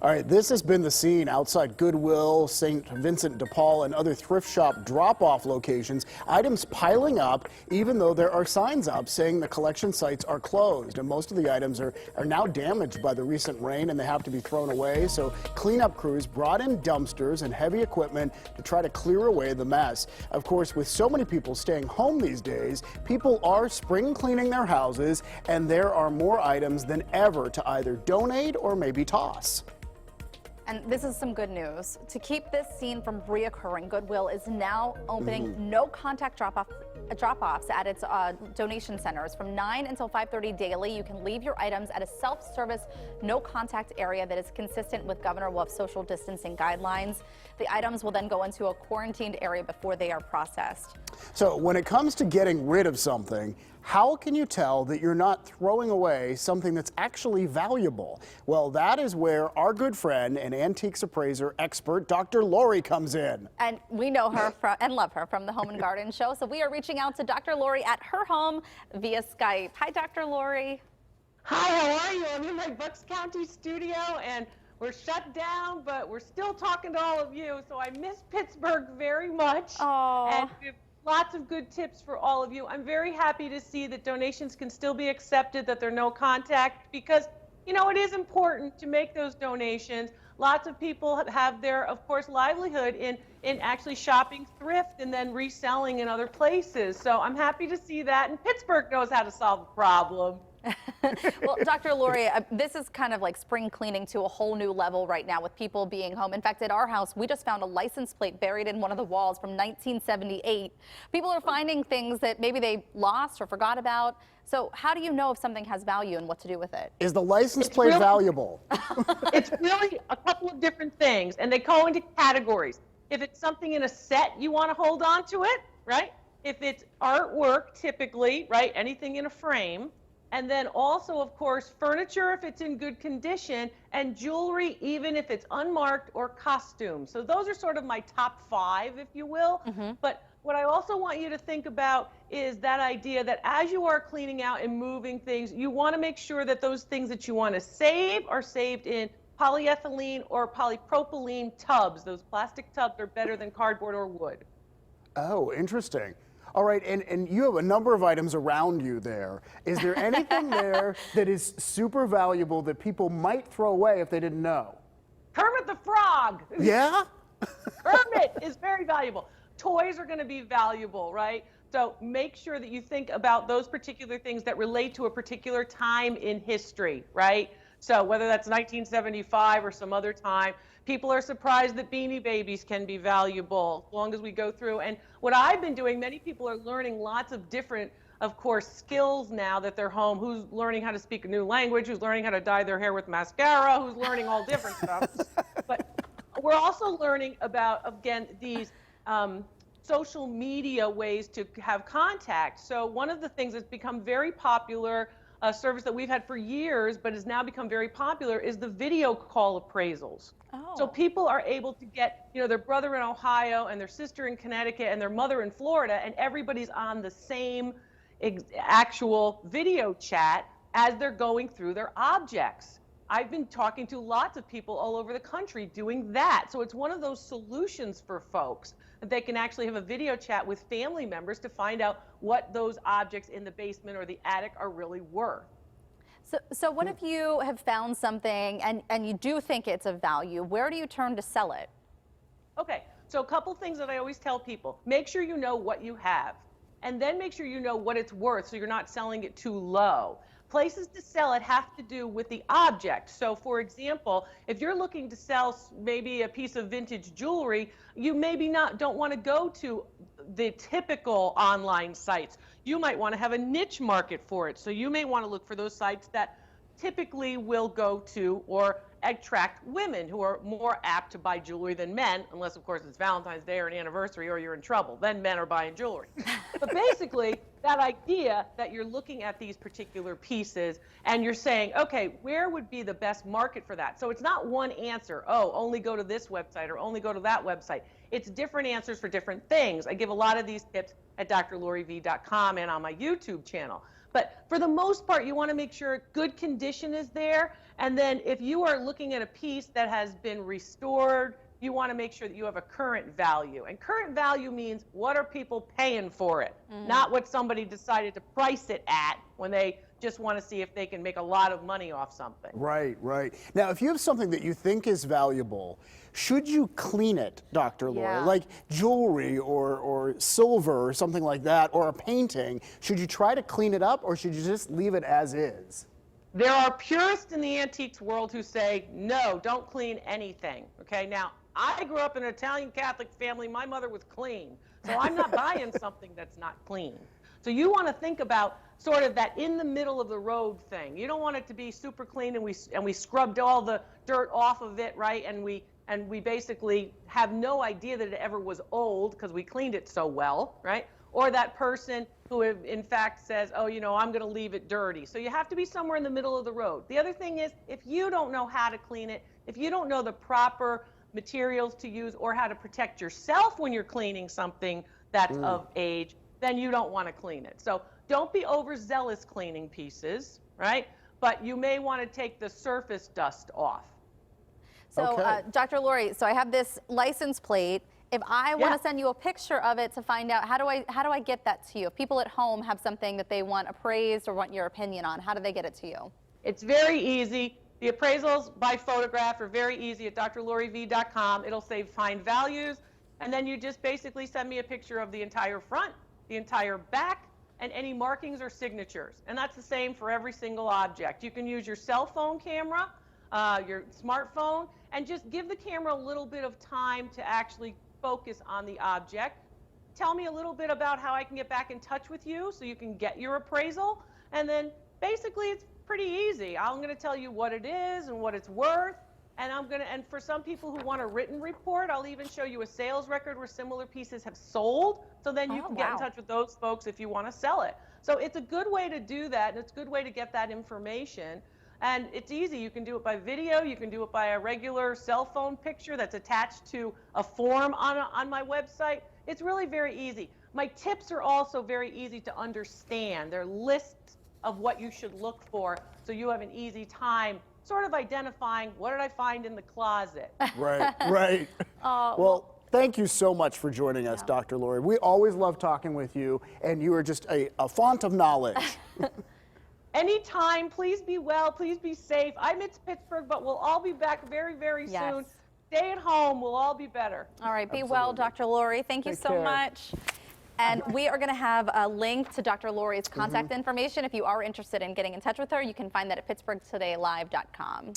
All right, this has been the scene outside Goodwill, St. Vincent de Paul, and other thrift shop drop-off locations. Items piling up, even though there are signs up saying the collection sites are closed. And most of the items are now damaged by the recent rain and they have to be thrown away. So cleanup crews brought in dumpsters and heavy equipment to try to clear away the mess. Of course, with so many people staying home these days, people are spring cleaning their houses, and there are more items than ever to either donate or maybe toss. And this is some good news. To keep this scene from reoccurring, Goodwill is now opening no-contact drop-offs at its donation centers. From 9 until 5:30 daily, you can leave your items at a self-service, no-contact area that is consistent with Governor Wolf's social distancing guidelines. The items will then go into a quarantined area before they are processed. So when it comes to getting rid of something, how can you tell that you're not throwing away something that's actually valuable? Well, that is where our good friend and antiques appraiser expert, Dr. Lori, comes in. And we know her and love her from the Home and Garden Show. So we are reaching out to Dr. Lori at her home via Skype. Hi, Dr. Lori. Hi, how are you? I'm in my Bucks County studio and we're shut down, but we're still talking to all of you. So I miss Pittsburgh very much. Oh. And we have lots of good tips for all of you. I'm very happy to see that donations can still be accepted, that they're no contact, because, you know, it is important to make those donations. Lots of people have their, of course, livelihood in actually shopping thrift and then reselling in other places. So I'm happy to see that. And Pittsburgh knows how to solve the problem. Well, Dr. Lori, this is kind of like spring cleaning to a whole new level right now with people being home. In fact, at our house, we just found a license plate buried in one of the walls from 1978. People are finding things that maybe they lost or forgot about. So how do you know if something has value and what to do with it? Is the license plate valuable? It's really a couple of different things, and they go into categories. If it's something in a set, you want to hold on to it, right? If it's artwork, typically, right, anything in a frame. And then also, of course, furniture if it's in good condition, and jewelry even if it's unmarked or costume. So those are sort of my top 5, if you will. But what I also want you to think about is that idea that as you are cleaning out and moving things, you want to make sure that those things that you want to save are saved in polyethylene or polypropylene tubs. Those plastic tubs are better than cardboard or wood. Oh, interesting. All right, and you have a number of items around you there. Is there anything there that is super valuable that people might throw away if they didn't know? Kermit the Frog. Yeah? Kermit is very valuable. Toys are going to be valuable, right? So make sure that you think about those particular things that relate to a particular time in history, right? So whether that's 1975 or some other time, people are surprised that Beanie Babies can be valuable as long as we go through. And what I've been doing, many people are learning lots of different, of course, skills now that they're home. Who's learning how to speak a new language, who's learning how to dye their hair with mascara, who's learning all different stuff. But we're also learning about, again, these social media ways to have contact. So one of the things that's become very popular, a service that we've had for years but has now become very popular, is the video call appraisals. Oh. So people are able to get, you know, their brother in Ohio and their sister in Connecticut and their mother in Florida, and everybody's on the same actual video chat as they're going through their objects. I've been talking to lots of people all over the country doing that. So it's one of those solutions for folks that they can actually have a video chat with family members to find out what those objects in the basement or the attic are really worth. So what if you have found something and you do think it's of value? Where do you turn to sell it? Okay, so a couple things that I always tell people. Make sure you know what you have, and then make sure you know what it's worth so you're not selling it too low. Places to sell it have to do with the object. So for example, if you're looking to sell maybe a piece of vintage jewelry, you maybe don't want to go to the typical online sites. You might want to have a niche market for it. So you may want to look for those sites that typically will go to or attract women who are more apt to buy jewelry than men, unless of course it's Valentine's Day or an anniversary or you're in trouble. Then men are buying jewelry. But basically, that idea that you're looking at these particular pieces and you're saying, okay, where would be the best market for that? So it's not one answer, oh, only go to this website or only go to that website. It's different answers for different things. I give a lot of these tips at drloriv.com and on my YouTube channel. But for the most part, you want to make sure good condition is there. And then if you are looking at a piece that has been restored, you want to make sure that you have a current value. And current value means what are people paying for it, not what somebody decided to price it at when they just want to see if they can make a lot of money off something. Right, right. Now, if you have something that you think is valuable, should you clean it, Dr. Lori? Yeah. Like jewelry or silver or something like that, or a painting, should you try to clean it up or should you just leave it as is? There are purists in the antiques world who say, no, don't clean anything. Okay, now I grew up in an Italian Catholic family. My mother was clean. So I'm not buying something that's not clean. So you want to think about sort of that in the middle of the road thing. You don't want it to be super clean and we scrubbed all the dirt off of it, right? And we basically have no idea that it ever was old because we cleaned it so well, right? Or that person who in fact says, oh, you know, I'm going to leave it dirty. So you have to be somewhere in the middle of the road. The other thing is, if you don't know how to clean it, if you don't know the proper materials to use or how to protect yourself when you're cleaning something that's of age, then you don't want to clean it. So don't be overzealous cleaning pieces, right? But you may want to take the surface dust off. So, Okay. Dr. Lori, so I have this license plate. If I want to send you a picture of it to find out, how do I get that to you? If people at home have something that they want appraised or want your opinion on, how do they get it to you? It's very easy. The appraisals by photograph are very easy at drloriv.com. It'll say find values, and then you just basically send me a picture of the entire front, the entire back, and any markings or signatures. And that's the same for every single object. You can use your cell phone camera, your smartphone, and just give the camera a little bit of time to actually focus on the object. Tell me a little bit about how I can get back in touch with you so you can get your appraisal. And then basically it's pretty easy. I'm going to tell you what it is and what it's worth. And for some people who want a written report, I'll even show you a sales record where similar pieces have sold. So then you can get in touch with those folks if you want to sell it. So it's a good way to do that, and it's a good way to get that information. And it's easy. You can do it by video. You can do it by a regular cell phone picture that's attached to a form on my website. It's really very easy. My tips are also very easy to understand. They're lists of what you should look for, so you have an easy time sort of identifying what did I find in the closet. Right, right. Well, thank you so much for joining us, Dr. Lori. We always love talking with you, and you are just a font of knowledge. Anytime, please be well, please be safe. I miss Pittsburgh, but we'll all be back very, very soon. Stay at home, we'll all be better. All right, be well, Dr. Lori. Thank you so much. And we are going to have a link to Dr. Lori's contact information. If you are interested in getting in touch with her, you can find that at pittsburghtodaylive.com.